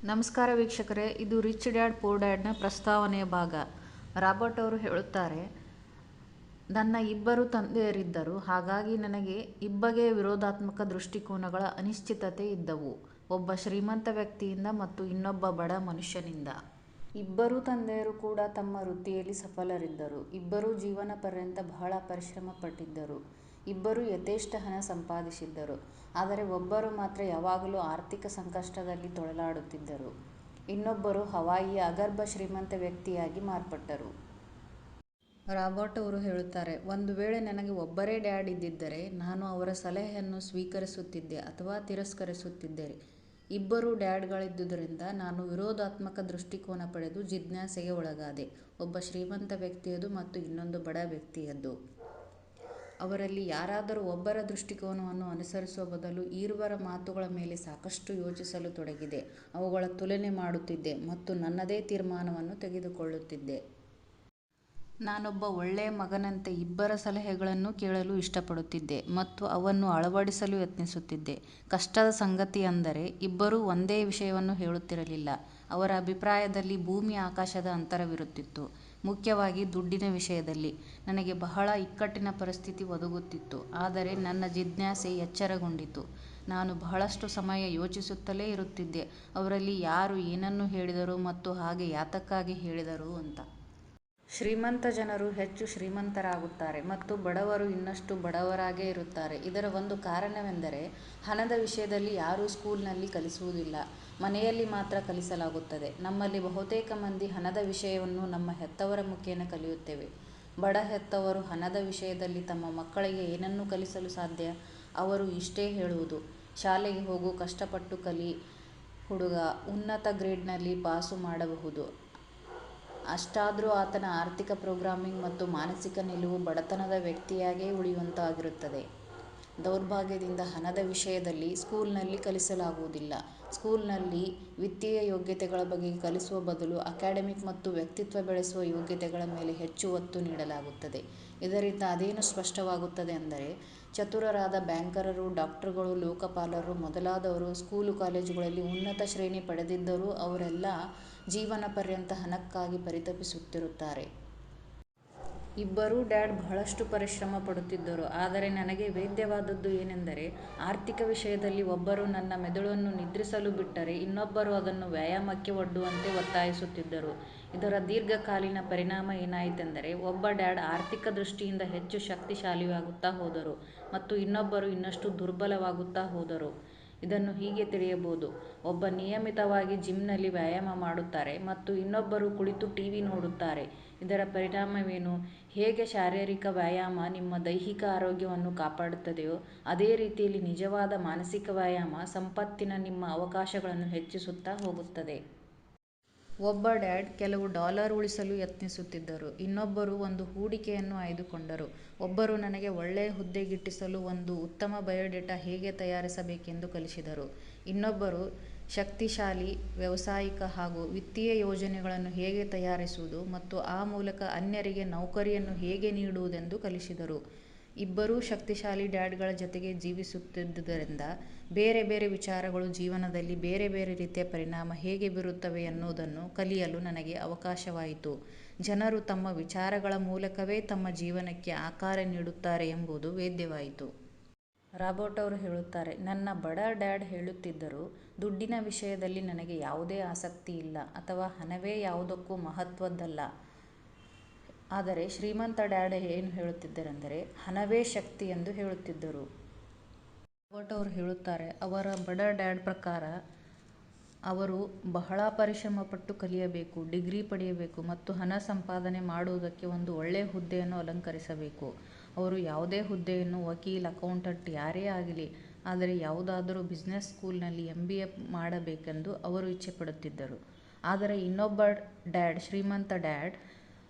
ನಮಸ್ಕಾರ ವೀಕ್ಷಕರೇ, ಇದು ರಿಚ್ ಡ್ಯಾಡ್ ಪೂರ್ ಡ್ಯಾಡ್ನ ಪ್ರಸ್ತಾವನೆಯ ಭಾಗ. ರಾಬರ್ಟ್ ಅವರು ಹೇಳುತ್ತಾರೆ, ನನ್ನ ಇಬ್ಬರು ತಂದೆಯರಿದ್ದರು, ಹಾಗಾಗಿ ನನಗೆ ಇಬ್ಬಗೆ ವಿರೋಧಾತ್ಮಕ ದೃಷ್ಟಿಕೋನಗಳ ಅನಿಶ್ಚಿತತೆ ಇದ್ದವು. ಒಬ್ಬ ಶ್ರೀಮಂತ ವ್ಯಕ್ತಿಯಿಂದ ಮತ್ತು ಇನ್ನೊಬ್ಬ ಬಡ ಮನುಷ್ಯನಿಂದ. ಇಬ್ಬರೂ ತಂದೆಯರು ಕೂಡ ತಮ್ಮ ವೃತ್ತಿಯಲ್ಲಿ ಸಫಲರಿದ್ದರು. ಇಬ್ಬರೂ ಜೀವನ ಪರ್ಯಂತ ಬಹಳ ಪರಿಶ್ರಮ ಪಟ್ಟಿದ್ದರು. ಇಬ್ಬರೂ ಯಥೇಷ್ಟ ಹಣ ಸಂಪಾದಿಸಿದ್ದರು. ಆದರೆ ಒಬ್ಬರು ಮಾತ್ರ ಯಾವಾಗಲೂ ಆರ್ಥಿಕ ಸಂಕಷ್ಟದಲ್ಲಿ ತೊಳಲಾಡುತ್ತಿದ್ದರು. ಇನ್ನೊಬ್ಬರು ಹವಾಯಿಯ ಅಗರ್ಭ ಶ್ರೀಮಂತ ವ್ಯಕ್ತಿಯಾಗಿ ಮಾರ್ಪಟ್ಟರು. ರಾಬರ್ಟ್ ಅವರು ಹೇಳುತ್ತಾರೆ, ಒಂದು ವೇಳೆ ನನಗೆ ಒಬ್ಬರೇ ಡ್ಯಾಡ್ ಇದ್ದಿದ್ದರೆ ನಾನು ಅವರ ಸಲಹೆಯನ್ನು ಸ್ವೀಕರಿಸುತ್ತಿದ್ದೆ ಅಥವಾ ತಿರಸ್ಕರಿಸುತ್ತಿದ್ದೆ. ಇಬ್ಬರು ಡ್ಯಾಡ್ಗಳಿದ್ದುದರಿಂದ ನಾನು ವಿರೋಧಾತ್ಮಕ ದೃಷ್ಟಿಕೋನ ಪಡೆದು ಜಿಜ್ಞಾಸೆಗೆ ಒಳಗಾದೆ. ಒಬ್ಬ ಶ್ರೀಮಂತ ವ್ಯಕ್ತಿಯದು ಮತ್ತು ಇನ್ನೊಂದು ಬಡ ವ್ಯಕ್ತಿಯದ್ದು. ಅವರಲ್ಲಿ ಯಾರಾದರೂ ಒಬ್ಬರ ದೃಷ್ಟಿಕೋನವನ್ನು ಅನುಸರಿಸುವ ಬದಲು ಇರುವರ ಮಾತುಗಳ ಮೇಲೆ ಸಾಕಷ್ಟು ಯೋಚಿಸಲು ತೊಡಗಿದೆ. ಅವುಗಳ ತುಲನೆ ಮಾಡುತ್ತಿದ್ದೆ ಮತ್ತು ನನ್ನದೇ ತೀರ್ಮಾನವನ್ನು ತೆಗೆದುಕೊಳ್ಳುತ್ತಿದ್ದೆ. ನಾನೊಬ್ಬ ಒಳ್ಳೆಯ ಮಗನಂತೆ ಇಬ್ಬರ ಸಲಹೆಗಳನ್ನು ಕೇಳಲು ಇಷ್ಟಪಡುತ್ತಿದ್ದೆ ಮತ್ತು ಅವನ್ನು ಅಳವಡಿಸಲು ಯತ್ನಿಸುತ್ತಿದ್ದೆ. ಕಷ್ಟದ ಸಂಗತಿಯೆಂದರೆ ಇಬ್ಬರೂ ಒಂದೇ ವಿಷಯವನ್ನು ಹೇಳುತ್ತಿರಲಿಲ್ಲ. ಅವರ ಅಭಿಪ್ರಾಯದಲ್ಲಿ ಭೂಮಿ ಆಕಾಶದ ಅಂತರವಿರುತ್ತಿತ್ತು. ಮುಖ್ಯವಾಗಿ ದುಡ್ಡಿನ ವಿಷಯದಲ್ಲಿ ನನಗೆ ಬಹಳ ಇಕ್ಕಟ್ಟಿನ ಪರಿಸ್ಥಿತಿ ಒದಗುತ್ತಿತ್ತು. ಆದರೆ ನನ್ನ ಜಿಜ್ಞಾಸೆ ಎಚ್ಚರಗೊಂಡಿತು. ನಾನು ಬಹಳಷ್ಟು ಸಮಯ ಯೋಚಿಸುತ್ತಲೇ ಇರುತ್ತಿದ್ದೆ, ಅವರಲ್ಲಿ ಯಾರು ಏನನ್ನು ಹೇಳಿದರು ಮತ್ತು ಹಾಗೆ ಯಾತಕ್ಕಾಗಿ ಹೇಳಿದರು ಅಂತ. ಶ್ರೀಮಂತ ಜನರು ಹೆಚ್ಚು ಶ್ರೀಮಂತರಾಗುತ್ತಾರೆ ಮತ್ತು ಬಡವರು ಇನ್ನಷ್ಟು ಬಡವರಾಗೇ ಇರುತ್ತಾರೆ. ಇದರ ಒಂದು ಕಾರಣವೆಂದರೆ ಹಣದ ವಿಷಯದಲ್ಲಿ ಯಾರೂ ಸ್ಕೂಲ್ನಲ್ಲಿ ಕಲಿಸುವುದಿಲ್ಲ, ಮನೆಯಲ್ಲಿ ಮಾತ್ರ ಕಲಿಸಲಾಗುತ್ತದೆ. ನಮ್ಮಲ್ಲಿ ಬಹುತೇಕ ಮಂದಿ ಹಣದ ವಿಷಯವನ್ನು ನಮ್ಮ ಹೆತ್ತವರ ಮುಖೇನ ಕಲಿಯುತ್ತೇವೆ. ಬಡ ಹೆತ್ತವರು ಹಣದ ವಿಷಯದಲ್ಲಿ ತಮ್ಮ ಮಕ್ಕಳಿಗೆ ಏನನ್ನು ಕಲಿಸಲು ಸಾಧ್ಯ? ಅವರು ಇಷ್ಟೇ ಹೇಳುವುದು, ಶಾಲೆಗೆ ಹೋಗು, ಕಷ್ಟಪಟ್ಟು ಕಲಿ ಹುಡುಗ, ಉನ್ನತ ಗ್ರೇಡ್ನಲ್ಲಿ ಪಾಸು ಮಾಡಬಹುದು. ಅಷ್ಟಾದರೂ ಆತನ ಆರ್ಥಿಕ ಪ್ರೋಗ್ರಾಮಿಂಗ್ ಮತ್ತು ಮಾನಸಿಕ ನಿಲುವು ಬಡತನದ ವ್ಯಕ್ತಿಯಾಗೇ ಉಳಿಯುವಂತಾಗಿರುತ್ತದೆ. ದೌರ್ಭಾಗ್ಯದಿಂದ ಹಣದ ವಿಷಯದಲ್ಲಿ ಸ್ಕೂಲ್ನಲ್ಲಿ ಕಲಿಸಲಾಗುವುದಿಲ್ಲ. ಸ್ಕೂಲ್ನಲ್ಲಿ ವಿತ್ತೀಯ ಯೋಗ್ಯತೆಗಳ ಬಗ್ಗೆ ಕಲಿಸುವ ಬದಲು ಅಕಾಡೆಮಿಕ್ ಮತ್ತು ವ್ಯಕ್ತಿತ್ವ ಬೆಳೆಸುವ ಯೋಗ್ಯತೆಗಳ ಮೇಲೆ ಹೆಚ್ಚು ಒತ್ತು ನೀಡಲಾಗುತ್ತದೆ. ಇದರಿಂದ ಅದೇನು ಸ್ಪಷ್ಟವಾಗುತ್ತದೆ ಅಂದರೆ, ಚತುರರಾದ ಬ್ಯಾಂಕರರು, ಡಾಕ್ಟರುಗಳು, ಲೋಕಪಾಲರು ಮೊದಲಾದವರು ಸ್ಕೂಲು ಕಾಲೇಜುಗಳಲ್ಲಿ ಉನ್ನತ ಶ್ರೇಣಿ ಪಡೆದಿದ್ದರೂ ಅವರೆಲ್ಲ ಜೀವನ ಪರ್ಯಂತ ಹಣಕ್ಕಾಗಿ ಪರಿತಪಿಸುತ್ತಿರುತ್ತಾರೆ. ಇಬ್ಬರೂ ಡ್ಯಾಡ್ ಬಹಳಷ್ಟು ಪರಿಶ್ರಮ ಪಡುತ್ತಿದ್ದರು. ಆದರೆ ನನಗೆ ವೇದ್ಯವಾದದ್ದು ಏನೆಂದರೆ, ಆರ್ಥಿಕ ವಿಷಯದಲ್ಲಿ ಒಬ್ಬರು ನನ್ನ ಮೆದುಳನ್ನು ನಿದ್ರಿಸಲು ಬಿಟ್ಟರೆ ಇನ್ನೊಬ್ಬರು ಅದನ್ನು ವ್ಯಾಯಾಮಕ್ಕೆ ಒಡ್ಡುವಂತೆ ಒತ್ತಾಯಿಸುತ್ತಿದ್ದರು. ಇದರ ದೀರ್ಘಕಾಲೀನ ಪರಿಣಾಮ ಏನಾಯಿತೆಂದರೆ, ಒಬ್ಬ ಡ್ಯಾಡ್ ಆರ್ಥಿಕ ದೃಷ್ಟಿಯಿಂದ ಹೆಚ್ಚು ಶಕ್ತಿಶಾಲಿಯಾಗುತ್ತಾ ಹೋದರು ಮತ್ತು ಇನ್ನೊಬ್ಬರು ಇನ್ನಷ್ಟು ದುರ್ಬಲವಾಗುತ್ತಾ ಹೋದರು. ಇದನ್ನು ಹೀಗೆ ತಿಳಿಯಬಹುದು, ಒಬ್ಬ ನಿಯಮಿತವಾಗಿ ಜಿಮ್ನಲ್ಲಿ ವ್ಯಾಯಾಮ ಮಾಡುತ್ತಾರೆ ಮತ್ತು ಇನ್ನೊಬ್ಬರು ಕುಳಿತು ಟಿವಿ ನೋಡುತ್ತಾರೆ. ಇದರ ಪರಿಣಾಮವೇನು? ಹೇಗೆ ಶಾರೀರಿಕ ವ್ಯಾಯಾಮ ನಿಮ್ಮ ದೈಹಿಕ ಆರೋಗ್ಯವನ್ನು ಕಾಪಾಡುತ್ತದೆಯೋ ಅದೇ ರೀತಿಯಲ್ಲಿ ನಿಜವಾದ ಮಾನಸಿಕ ವ್ಯಾಯಾಮ ಸಂಪತ್ತಿನ ನಿಮ್ಮ ಅವಕಾಶಗಳನ್ನು ಹೆಚ್ಚಿಸುತ್ತಾ ಹೋಗುತ್ತದೆ. ಒಬ್ಬ ಡ್ಯಾಡ್ ಕೆಲವು ಡಾಲರ್ ಉಳಿಸಲು ಯತ್ನಿಸುತ್ತಿದ್ದರು. ಇನ್ನೊಬ್ಬರು ಒಂದು ಹೂಡಿಕೆಯನ್ನು ಆಯ್ದುಕೊಂಡರು. ಒಬ್ಬರು ನನಗೆ ಒಳ್ಳೆಯ ಹುದ್ದೆಗಿಟ್ಟಿಸಲು ಒಂದು ಉತ್ತಮ ಬಯೋಡೇಟಾ ಹೇಗೆ ತಯಾರಿಸಬೇಕೆಂದು ಕಲಿಸಿದರು. ಇನ್ನೊಬ್ಬರು ಶಕ್ತಿಶಾಲಿ ವ್ಯಾವಸಾಯಿಕ ಹಾಗೂ ವಿತ್ತೀಯ ಯೋಜನೆಗಳನ್ನು ಹೇಗೆ ತಯಾರಿಸುವುದು ಮತ್ತು ಆ ಮೂಲಕ ಅನ್ಯರಿಗೆ ನೌಕರಿಯನ್ನು ಹೇಗೆ ನೀಡುವುದೆಂದು ಕಲಿಸಿದರು. ಇಬ್ಬರೂ ಶಕ್ತಿಶಾಲಿ ಡ್ಯಾಡ್ಗಳ ಜತೆಗೆ ಜೀವಿಸುತ್ತಿದ್ದುದರಿಂದ ಬೇರೆ ಬೇರೆ ವಿಚಾರಗಳು ಜೀವನದಲ್ಲಿ ಬೇರೆ ಬೇರೆ ರೀತಿಯ ಪರಿಣಾಮ ಹೇಗೆ ಬೀರುತ್ತವೆ ಎನ್ನುವುದನ್ನು ಕಲಿಯಲು ನನಗೆ ಅವಕಾಶವಾಯಿತು. ಜನರು ತಮ್ಮ ವಿಚಾರಗಳ ಮೂಲಕವೇ ತಮ್ಮ ಜೀವನಕ್ಕೆ ಆಕಾರ ನೀಡುತ್ತಾರೆ ಎಂಬುದು ವೇದ್ಯವಾಯಿತು. ರಾಬರ್ಟ್ ಅವರು ಹೇಳುತ್ತಾರೆ, ನನ್ನ ಬಡ ಡ್ಯಾಡ್ ಹೇಳುತ್ತಿದ್ದರು, ದುಡ್ಡಿನ ವಿಷಯದಲ್ಲಿ ನನಗೆ ಯಾವುದೇ ಆಸಕ್ತಿ ಇಲ್ಲ ಅಥವಾ ಹಣವೇ ಯಾವುದಕ್ಕೂ ಮಹತ್ವದ್ದಲ್ಲ. ಆದರೆ ಶ್ರೀಮಂತ ಡ್ಯಾಡ್ ಏನು ಹೇಳುತ್ತಿದ್ದರೆಂದರೆ, ಹಣವೇ ಶಕ್ತಿ ಎಂದು ಹೇಳುತ್ತಿದ್ದರು. ರಾಬರ್ಟ್ ಅವರು ಹೇಳುತ್ತಾರೆ, ಅವರ ಬಡ ಡ್ಯಾಡ್ ಪ್ರಕಾರ ಅವರು ಬಹಳ ಪರಿಶ್ರಮ ಪಟ್ಟು ಕಲಿಯಬೇಕು, ಡಿಗ್ರಿ ಪಡೆಯಬೇಕು ಮತ್ತು ಹಣ ಸಂಪಾದನೆ ಮಾಡುವುದಕ್ಕೆ ಒಂದು ಒಳ್ಳೆಯ ಹುದ್ದೆಯನ್ನು ಅಲಂಕರಿಸಬೇಕು. ಅವರು ಯಾವುದೇ ಹುದ್ದೆಯನ್ನು, ವಕೀಲ, ಅಕೌಂಟೆಂಟ್ ಯಾರೇ ಆಗಲಿ, ಆದರೆ ಯಾವುದಾದರೂ ಬಿಸಿನೆಸ್ ಸ್ಕೂಲ್ನಲ್ಲಿ MBA ಮಾಡಬೇಕೆಂದು ಅವರು ಇಚ್ಛೆಪಡುತ್ತಿದ್ದರು. ಆದರೆ ಇನ್ನೊಬ್ಬ ಡ್ಯಾಡ್, ಶ್ರೀಮಂತ ಡ್ಯಾಡ್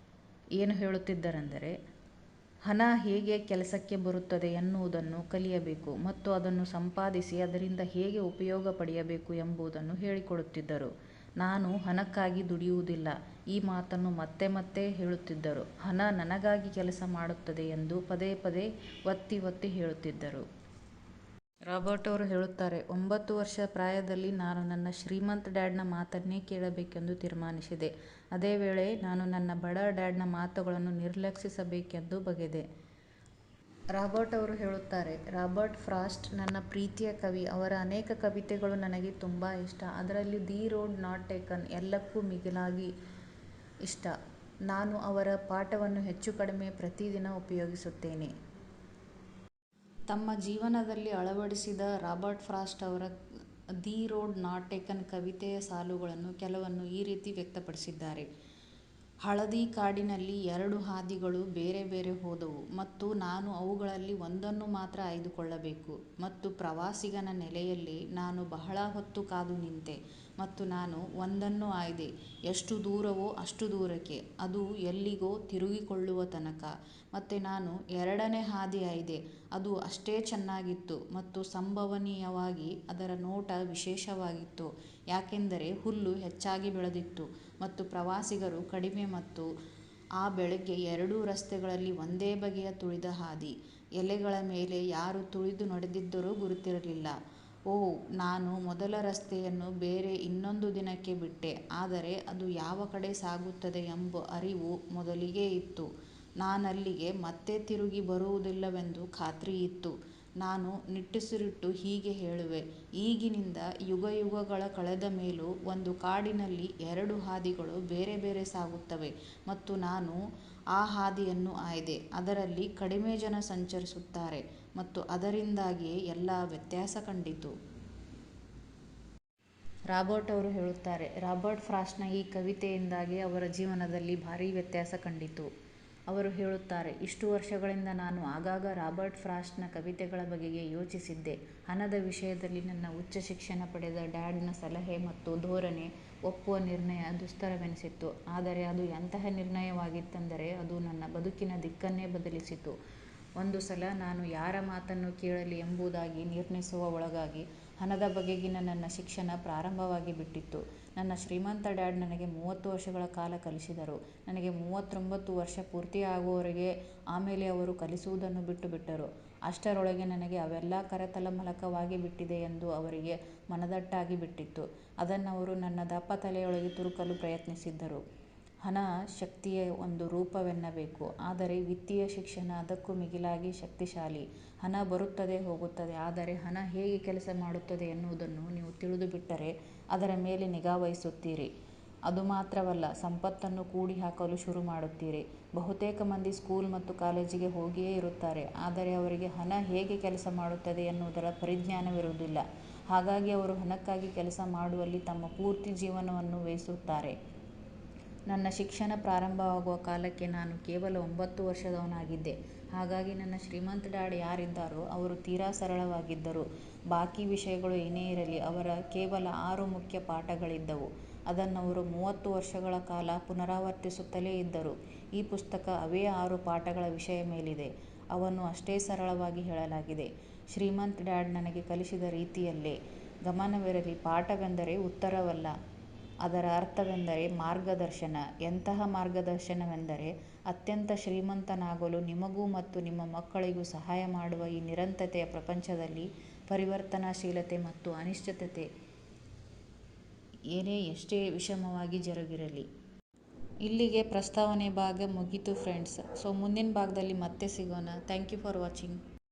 ಏನು ಹೇಳುತ್ತಿದ್ದರೆಂದರೆ, ಹಣ ಹೇಗೆ ಕೆಲಸಕ್ಕೆ ಬರುತ್ತದೆ ಎನ್ನುವುದನ್ನು ಕಲಿಯಬೇಕು ಮತ್ತು ಅದನ್ನು ಸಂಪಾದಿಸಿ ಅದರಿಂದ ಹೇಗೆ ಉಪಯೋಗ ಪಡೆಯಬೇಕು ಎಂಬುದನ್ನು ಹೇಳಿಕೊಡುತ್ತಿದ್ದರು. ನಾನು ಹಣಕ್ಕಾಗಿ ದುಡಿಯುವುದಿಲ್ಲ, ಈ ಮಾತನ್ನು ಮತ್ತೆ ಮತ್ತೆ ಹೇಳುತ್ತಿದ್ದರು. ಹಣ ನನಗಾಗಿ ಕೆಲಸ ಮಾಡುತ್ತದೆ ಎಂದು ಪದೇ ಪದೇ ಒತ್ತಿ ಒತ್ತಿ ಹೇಳುತ್ತಿದ್ದರು. ರಾಬರ್ಟ್ ಅವರು ಹೇಳುತ್ತಾರೆ, 9 ವರ್ಷ ಪ್ರಾಯದಲ್ಲಿ ನಾನು ನನ್ನ ಶ್ರೀಮಂತ ಡ್ಯಾಡ್ನ ಮಾತನ್ನೇ ಕೇಳಬೇಕೆಂದು ತೀರ್ಮಾನಿಸಿದೆ. ಅದೇ ವೇಳೆ ನಾನು ನನ್ನ ಬಡ ಡ್ಯಾಡ್ನ ಮಾತುಗಳನ್ನು ನಿರ್ಲಕ್ಷಿಸಬೇಕೆಂದು ಬಗೆದೆ. ರಾಬರ್ಟ್ ಅವರು ಹೇಳುತ್ತಾರೆ, ರಾಬರ್ಟ್ ಫ್ರಾಸ್ಟ್ ನನ್ನ ಪ್ರೀತಿಯ ಕವಿ. ಅವರ ಅನೇಕ ಕವಿತೆಗಳು ನನಗೆ ತುಂಬ ಇಷ್ಟ. ಅದರಲ್ಲಿ ದಿ ರೋಡ್ ನಾಟ್ ಟೇಕನ್ ಎಲ್ಲಕ್ಕೂ ಮಿಗಿಲಾಗಿ ಇಷ್ಟ. ನಾನು ಅವರ ಪಾಠವನ್ನು ಹೆಚ್ಚು ಕಡಿಮೆ ಪ್ರತಿದಿನ ಉಪಯೋಗಿಸುತ್ತೇನೆ. ತಮ್ಮ ಜೀವನದಲ್ಲಿ ಅಳವಡಿಸಿದ ರಾಬರ್ಟ್ ಫ್ರಾಸ್ಟ್ ಅವರ ದಿ ರೋಡ್ ನಾಟ್ ಟೇಕನ್ ಕವಿತೆಯ ಸಾಲುಗಳನ್ನು ಕೆಲವನ್ನು ಈ ರೀತಿ ವ್ಯಕ್ತಪಡಿಸಿದ್ದಾರೆ. ಹಳದಿ ಕಾಡಿನಲ್ಲಿ 2 ಹಾದಿಗಳು ಬೇರೆ ಬೇರೆ ಹೋದವು ಮತ್ತು ನಾನು ಅವುಗಳಲ್ಲಿ ಒಂದನ್ನು ಮಾತ್ರ ಆಯ್ದುಕೊಳ್ಳಬೇಕು. ಮತ್ತು ಪ್ರವಾಸಿಗನ ನೆಲೆಯಲ್ಲಿ ನಾನು ಬಹಳ ಹೊತ್ತು ಕಾದು ನಿಂತೆ ಮತ್ತು ನಾನು ಒಂದನ್ನು ಆಯ್ದೆ, ಎಷ್ಟು ದೂರವೋ ಅಷ್ಟು ದೂರಕ್ಕೆ, ಅದು ಎಲ್ಲಿಗೋ ತಿರುಗಿಕೊಳ್ಳುವ ತನಕ. ಮತ್ತೆ ನಾನು 2ನೇ ಹಾದಿ ಆಯ್ದೆ, ಅದು ಅಷ್ಟೇ ಚೆನ್ನಾಗಿತ್ತು ಮತ್ತು ಸಂಭವನೀಯವಾಗಿ ಅದರ ನೋಟ ವಿಶೇಷವಾಗಿತ್ತು, ಯಾಕೆಂದರೆ ಹುಲ್ಲು ಹೆಚ್ಚಾಗಿ ಬೆಳೆದಿತ್ತು ಮತ್ತು ಪ್ರವಾಸಿಗರು ಕಡಿಮೆ ಮತ್ತು ಆ ಬೆಳಗ್ಗೆ 2 ರಸ್ತೆಗಳಲ್ಲಿ ಒಂದೇ ಬಗೆಯ ತುಳಿದ ಹಾದಿ. ಎಲೆಗಳ ಮೇಲೆ ಯಾರು ತುಳಿದು ನಡೆದಿದ್ದರೋ ಗುರುತಿರಲಿಲ್ಲ. ಓಹ್, ನಾನು ಮೊದಲ ರಸ್ತೆಯನ್ನು ಬೇರೆ ಇನ್ನೊಂದು ದಿನಕ್ಕೆ ಬಿಟ್ಟೆ, ಆದರೆ ಅದು ಯಾವ ಕಡೆ ಸಾಗುತ್ತದೆ ಎಂಬ ಅರಿವು ಮೊದಲಿಗೇ ಇತ್ತು. ನಾನಲ್ಲಿಗೆ ಮತ್ತೆ ತಿರುಗಿ ಬರುವುದಿಲ್ಲವೆಂದು ಖಾತ್ರಿಯಿತ್ತು. ನಾನು ನಿಟ್ಟುಸಿರಿಟ್ಟು ಹೀಗೆ ಹೇಳುವೆ, ಈಗಿನಿಂದ ಯುಗಯುಗಗಳ ಕಳೆದ ಮೇಲೂ ಒಂದು ಕಾಡಿನಲ್ಲಿ 2 ಹಾದಿಗಳು ಬೇರೆ ಬೇರೆ ಸಾಗುತ್ತವೆ ಮತ್ತು ನಾನು ಆ ಹಾದಿಯನ್ನು ಆಯ್ದೆ. ಅದರಲ್ಲಿ ಕಡಿಮೆ ಜನ ಸಂಚರಿಸುತ್ತಾರೆ ಮತ್ತು ಅದರಿಂದಾಗಿಯೇ ಎಲ್ಲ ವ್ಯತ್ಯಾಸ ಕಂಡಿತು. ರಾಬರ್ಟ್ ಅವರು ಹೇಳುತ್ತಾರೆ, ರಾಬರ್ಟ್ ಫ್ರಾಸ್ಟ್ನ ಈ ಕವಿತೆಯಿಂದಾಗಿ ಅವರ ಜೀವನದಲ್ಲಿ ಭಾರೀ ವ್ಯತ್ಯಾಸ ಕಂಡಿತು. ಅವರು ಹೇಳುತ್ತಾರೆ, ಇಷ್ಟು ವರ್ಷಗಳಿಂದ ನಾನು ಆಗಾಗ ರಾಬರ್ಟ್ ಫ್ರಾಸ್ಟ್ನ ಕವಿತೆಗಳ ಬಗೆಗೆ ಯೋಚಿಸಿದ್ದೆ. ಹಣದ ವಿಷಯದಲ್ಲಿ ನನ್ನ ಉಚ್ಚ ಶಿಕ್ಷಣ ಪಡೆದ ಡ್ಯಾಡ್ನ ಸಲಹೆ ಮತ್ತು ಧೋರಣೆ ಒಪ್ಪುವ ನಿರ್ಣಯ ದುಸ್ತರವೆನಿಸಿತ್ತು. ಆದರೆ ಅದು ಎಂತಹ ನಿರ್ಣಯವಾಗಿತ್ತೆಂದರೆ ಅದು ನನ್ನ ಬದುಕಿನ ದಿಕ್ಕನ್ನೇ ಬದಲಿಸಿತು. ಒಂದು ಸಲ ನಾನು ಯಾರ ಮಾತನ್ನು ಕೇಳಲಿ ಎಂಬುದಾಗಿ ನಿರ್ಣಯಿಸುವ ಒಳಗಾಗಿ ಹಣದ ಬಗೆಗಿನ ನನ್ನ ಶಿಕ್ಷಣ ಪ್ರಾರಂಭವಾಗಿ ಬಿಟ್ಟಿತ್ತು. ನನ್ನ ಶ್ರೀಮಂತ ಡ್ಯಾಡ್ ನನಗೆ 30 ವರ್ಷಗಳ ಕಾಲ ಕಲಿಸಿದರು. ನನಗೆ 39 ವರ್ಷ ಪೂರ್ತಿಯಾಗುವವರೆಗೆ. ಆಮೇಲೆ ಅವರು ಕಲಿಸುವುದನ್ನು ಬಿಟ್ಟುಬಿಟ್ಟರು. ಅಷ್ಟರೊಳಗೆ ನನಗೆ ಅವೆಲ್ಲ ಕರತಲಮಲಕವಾಗಿ ಬಿಟ್ಟಿದೆ ಎಂದು ಅವರಿಗೆ ಮನದಟ್ಟಾಗಿ ಬಿಟ್ಟಿತ್ತು. ಅದನ್ನವರು ನನ್ನ ದಪ್ಪ ತಲೆಯೊಳಗೆ ತುರುಕಲು ಪ್ರಯತ್ನಿಸಿದ್ದರು. ಹಣ ಶಕ್ತಿಯ ಒಂದು ರೂಪವೆನ್ನಬೇಕು, ಆದರೆ ವಿತ್ತೀಯ ಶಿಕ್ಷಣ ಅದಕ್ಕೂ ಮಿಗಿಲಾಗಿ ಶಕ್ತಿಶಾಲಿ. ಹಣ ಬರುತ್ತದೆ ಹೋಗುತ್ತದೆ, ಆದರೆ ಹಣ ಹೇಗೆ ಕೆಲಸ ಮಾಡುತ್ತದೆ ಎನ್ನುವುದನ್ನು ನೀವು ತಿಳಿದುಬಿಟ್ಟರೆ ಅದರ ಮೇಲೆ ನಿಗಾವಹಿಸುತ್ತೀರಿ. ಅದು ಮಾತ್ರವಲ್ಲ, ಸಂಪತ್ತನ್ನು ಕೂಡಿ ಹಾಕಲು ಶುರು ಮಾಡುತ್ತೀರಿ. ಬಹುತೇಕ ಮಂದಿ ಸ್ಕೂಲ್ ಮತ್ತು ಕಾಲೇಜಿಗೆ ಹೋಗಿಯೇ ಇರುತ್ತಾರೆ, ಆದರೆ ಅವರಿಗೆ ಹಣ ಹೇಗೆ ಕೆಲಸ ಮಾಡುತ್ತದೆ ಎನ್ನುವುದರ ಪರಿಜ್ಞಾನವಿರುವುದಿಲ್ಲ. ಹಾಗಾಗಿ ಅವರು ಹಣಕ್ಕಾಗಿ ಕೆಲಸ ಮಾಡುವಲ್ಲಿ ತಮ್ಮ ಪೂರ್ತಿ ಜೀವನವನ್ನು ವ್ಯಯಿಸುತ್ತಾರೆ. ನನ್ನ ಶಿಕ್ಷಣ ಪ್ರಾರಂಭವಾಗುವ ಕಾಲಕ್ಕೆ ನಾನು ಕೇವಲ 9 ವರ್ಷದವನಾಗಿದ್ದೆ. ಹಾಗಾಗಿ ನನ್ನ ಶ್ರೀಮಂತ ಡ್ಯಾಡ್ ಯಾರಿದ್ದಾರೋ ಅವರು ತೀರಾ ಸರಳವಾಗಿದ್ದರು. ಬಾಕಿ ವಿಷಯಗಳು ಏನೇ ಇರಲಿ, ಅವರ ಕೇವಲ 6 ಮುಖ್ಯ ಪಾಠಗಳಿದ್ದವು. ಅದನ್ನವರು 30 ವರ್ಷಗಳ ಕಾಲ ಪುನರಾವರ್ತಿಸುತ್ತಲೇ ಇದ್ದರು. ಈ ಪುಸ್ತಕ ಅವೇ 6 ಪಾಠಗಳ ವಿಷಯ ಮೇಲಿದೆ. ಅವನ್ನು ಅಷ್ಟೇ ಸರಳವಾಗಿ ಹೇಳಲಾಗಿದೆ, ಶ್ರೀಮಂತ ಡ್ಯಾಡ್ ನನಗೆ ಕಲಿಸಿದ ರೀತಿಯಲ್ಲೇ. ಗಮನವಿರಲಿ, ಪಾಠವೆಂದರೆ ಉತ್ತರವಲ್ಲ, ಅದರ ಅರ್ಥವೆಂದರೆ ಮಾರ್ಗದರ್ಶನ. ಎಂತಹ ಮಾರ್ಗದರ್ಶನವೆಂದರೆ, ಅತ್ಯಂತ ಶ್ರೀಮಂತನಾಗಲು ನಿಮಗೂ ಮತ್ತು ನಿಮ್ಮ ಮಕ್ಕಳಿಗೂ ಸಹಾಯ ಮಾಡುವ ಈ ನಿರಂತರತೆಯ ಪ್ರಪಂಚದಲ್ಲಿ ಪರಿವರ್ತನಾಶೀಲತೆ ಮತ್ತು ಅನಿಶ್ಚಿತತೆ ಏನೇ ಎಷ್ಟೇ ವಿಷಮವಾಗಿ ಜರುಗಿರಲಿ. ಇಲ್ಲಿಗೆ ಪ್ರಸ್ತಾವನೆ ಭಾಗ ಮುಗೀತು ಫ್ರೆಂಡ್ಸ್. ಸೊ ಮುಂದಿನ ಭಾಗದಲ್ಲಿ ಮತ್ತೆ ಸಿಗೋಣ. Thank you for watching.